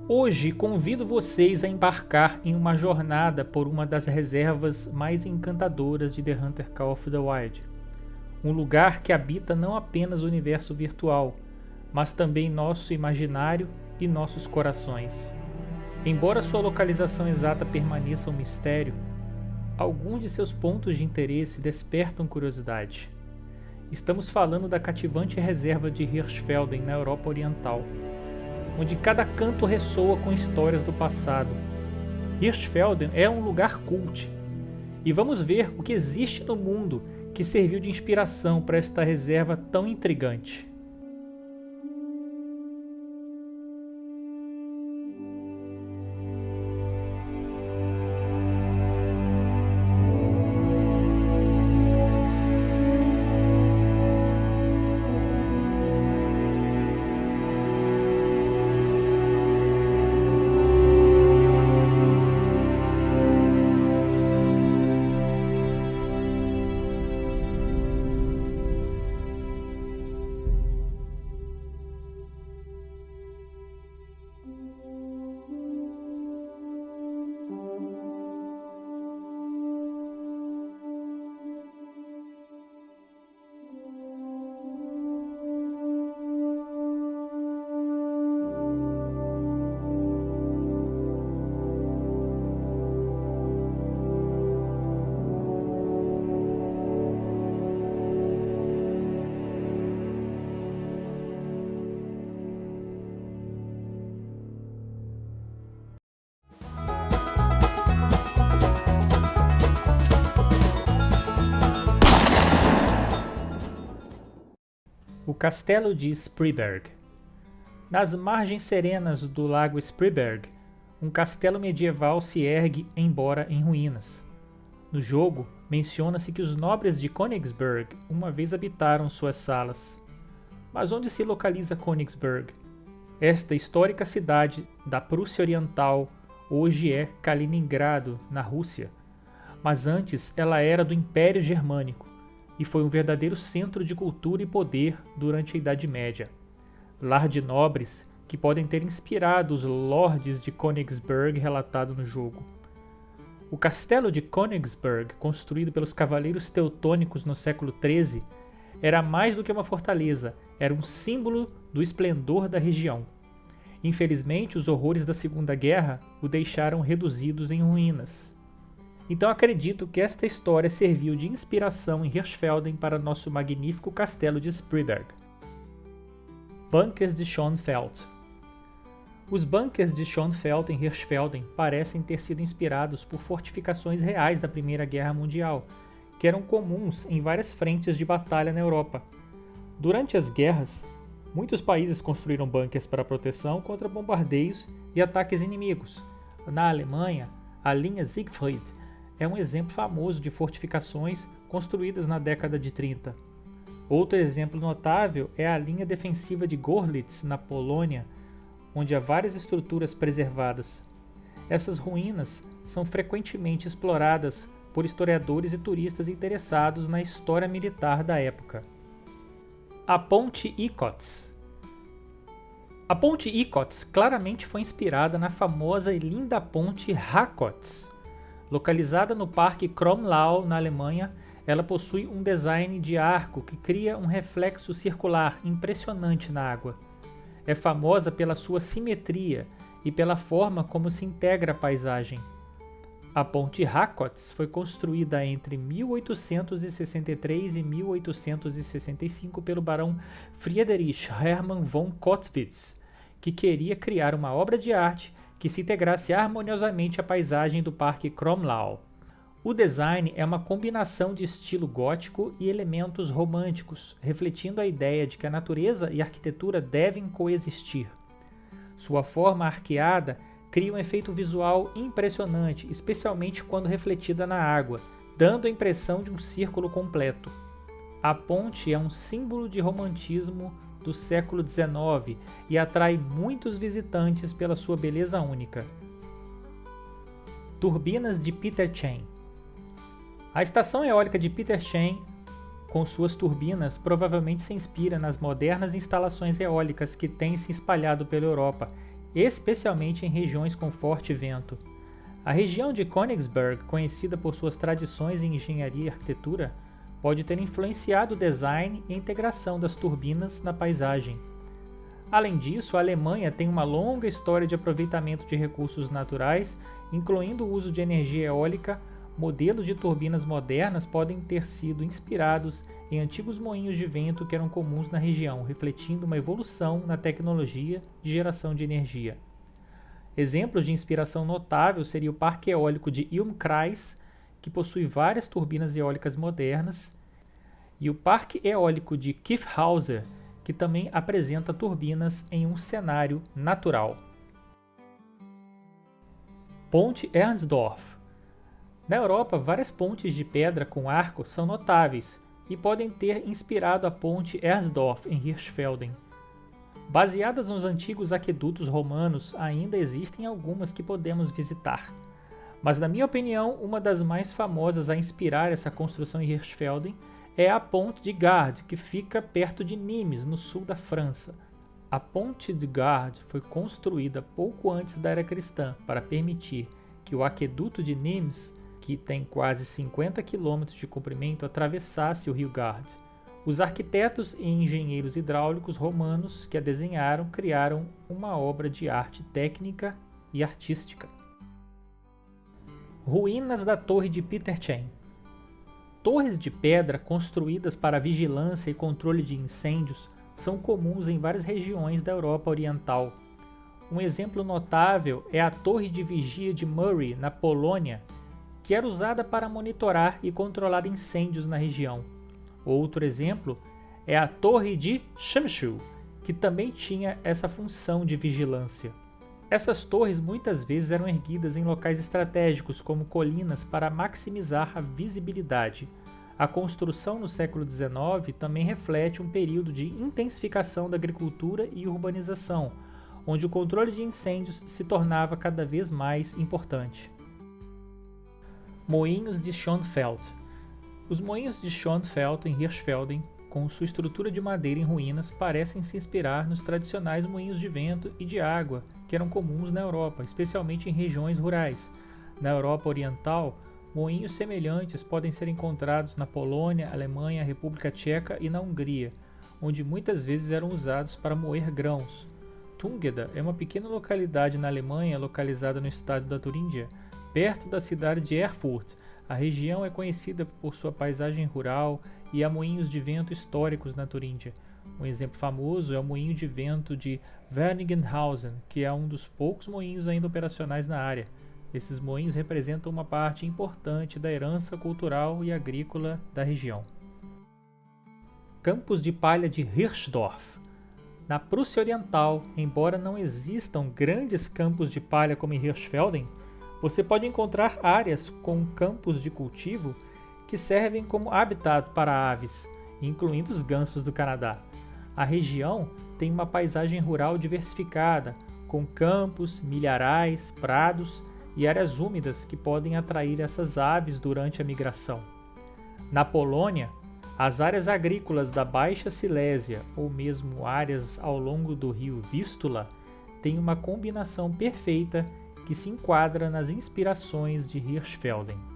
Hoje convido vocês a embarcar em uma jornada por uma das reservas mais encantadoras de The Hunter Call of the Wild. Um lugar que habita não apenas o universo virtual, mas também nosso imaginário e nossos corações. Embora sua localização exata permaneça um mistério, alguns de seus pontos de interesse despertam curiosidade. Estamos falando da cativante reserva de Hirschfelden, na Europa Oriental, onde cada canto ressoa com histórias do passado. Hirschfelden é um lugar cult, e vamos ver o que existe no mundo que serviu de inspiração para esta reserva tão intrigante. O Castelo de Spryberg. Nas margens serenas do lago Spryberg, um castelo medieval se ergue, embora em ruínas. No jogo, menciona-se que os nobres de Königsberg uma vez habitaram suas salas. Mas onde se localiza Königsberg? Esta histórica cidade da Prússia Oriental hoje é Kaliningrado, na Rússia, mas antes ela era do Império Germânico e foi um verdadeiro centro de cultura e poder durante a Idade Média. Lar de nobres que podem ter inspirado os lordes de Königsberg relatado no jogo. O castelo de Königsberg, construído pelos cavaleiros teutônicos no século XIII, era mais do que uma fortaleza, era um símbolo do esplendor da região. Infelizmente, os horrores da Segunda Guerra o deixaram reduzidos em ruínas. Então acredito que esta história serviu de inspiração em Hirschfelden para nosso magnífico castelo de Spryberg. Bunkers de Schönfeld. Os bunkers de Schönfeld em Hirschfelden parecem ter sido inspirados por fortificações reais da Primeira Guerra Mundial, que eram comuns em várias frentes de batalha na Europa. Durante as guerras, muitos países construíram bunkers para proteção contra bombardeios e ataques inimigos. Na Alemanha, a linha Siegfried é um exemplo famoso de fortificações construídas na década de 30. Outro exemplo notável é a linha defensiva de Gorlitz, na Polônia, onde há várias estruturas preservadas. Essas ruínas são frequentemente exploradas por historiadores e turistas interessados na história militar da época. A Ponte Ikotsk. A Ponte Ikotsk claramente foi inspirada na famosa e linda Ponte Rákóczi. Localizada no Parque Kronlau, na Alemanha, ela possui um design de arco que cria um reflexo circular impressionante na água. É famosa pela sua simetria e pela forma como se integra a paisagem. A Ponte Rákóczi foi construída entre 1863 e 1865 pelo barão Friedrich Hermann von Kottwitz, que queria criar uma obra de arte que se integrasse harmoniosamente à paisagem do Parque Kronlau. O design é uma combinação de estilo gótico e elementos românticos, refletindo a ideia de que a natureza e a arquitetura devem coexistir. Sua forma arqueada cria um efeito visual impressionante, especialmente quando refletida na água, dando a impressão de um círculo completo. A ponte é um símbolo de romantismo do século XIX e atrai muitos visitantes pela sua beleza única. Turbinas de Peterchain. A estação eólica de Peterchain, com suas turbinas, provavelmente se inspira nas modernas instalações eólicas que têm se espalhado pela Europa especialmente em regiões com forte vento. A região de Königsberg, conhecida por suas tradições em engenharia e arquitetura, pode ter influenciado o design e a integração das turbinas na paisagem. Além disso, a Alemanha tem uma longa história de aproveitamento de recursos naturais, incluindo o uso de energia eólica. Modelos de turbinas modernas podem ter sido inspirados em antigos moinhos de vento que eram comuns na região, refletindo uma evolução na tecnologia de geração de energia. Exemplos de inspiração notável seria o Parque Eólico de Ilm-Kreis, que possui várias turbinas eólicas modernas, e o Parque Eólico de Kyffhauser, que também apresenta turbinas em um cenário natural. Ponte Ernsdorf. Na Europa, várias pontes de pedra com arco são notáveis e podem ter inspirado a Ponte Ernsdorf em Hirschfelden. Baseadas nos antigos aquedutos romanos, ainda existem algumas que podemos visitar. Mas, na minha opinião, uma das mais famosas a inspirar essa construção em Hirschfelden é a Ponte de Gard, que fica perto de Nimes, no sul da França. A Ponte de Gard foi construída pouco antes da era cristã para permitir que o aqueduto de Nimes, que tem quase 50 km de comprimento, atravessasse o rio Gard. Os arquitetos e engenheiros hidráulicos romanos que a desenharam criaram uma obra de arte técnica e artística. Ruínas da Torre de Peterchen. Torres de pedra construídas para vigilância e controle de incêndios são comuns em várias regiões da Europa Oriental. Um exemplo notável é a Torre de Vigia de Murray, na Polônia, que era usada para monitorar e controlar incêndios na região. Outro exemplo é a Torre de Shimshu, que também tinha essa função de vigilância. Essas torres muitas vezes eram erguidas em locais estratégicos, como colinas, para maximizar a visibilidade. A construção no século XIX também reflete um período de intensificação da agricultura e urbanização, onde o controle de incêndios se tornava cada vez mais importante. Moinhos de Schönfeld. Os moinhos de Schönfeld, em Hirschfelden, com sua estrutura de madeira em ruínas, parecem se inspirar nos tradicionais moinhos de vento e de água que eram comuns na Europa, especialmente em regiões rurais. Na Europa Oriental, moinhos semelhantes podem ser encontrados na Polônia, Alemanha, República Tcheca e na Hungria, onde muitas vezes eram usados para moer grãos. Tungeda é uma pequena localidade na Alemanha localizada no estado da Turíngia, perto da cidade de Erfurt. A região é conhecida por sua paisagem rural e há moinhos de vento históricos na Turíngia. Um exemplo famoso é o moinho de vento de Wernigerhausen, que é um dos poucos moinhos ainda operacionais na área. Esses moinhos representam uma parte importante da herança cultural e agrícola da região. Campos de palha de Hirschdorf. Na Prússia Oriental, embora não existam grandes campos de palha como em Hirschfelden, você pode encontrar áreas com campos de cultivo que servem como habitat para aves, incluindo os gansos do Canadá. A região tem uma paisagem rural diversificada, com campos, milharais, prados e áreas úmidas que podem atrair essas aves durante a migração. Na Polônia, as áreas agrícolas da Baixa Silésia, ou mesmo áreas ao longo do rio Vístula, têm uma combinação perfeita que se enquadra nas inspirações de Hirschfelden.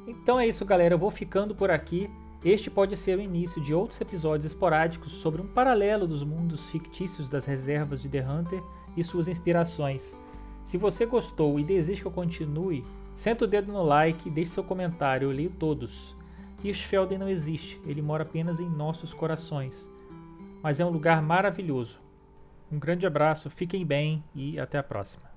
Então é isso, galera, eu vou ficando por aqui. Este pode ser o início de outros episódios esporádicos sobre um paralelo dos mundos fictícios das reservas de The Hunter e suas inspirações. Se você gostou e deseja que eu continue, senta o dedo no like e deixe seu comentário, eu leio todos. Hirschfelden não existe, ele mora apenas em nossos corações. Mas é um lugar maravilhoso. Um grande abraço, fiquem bem e até a próxima.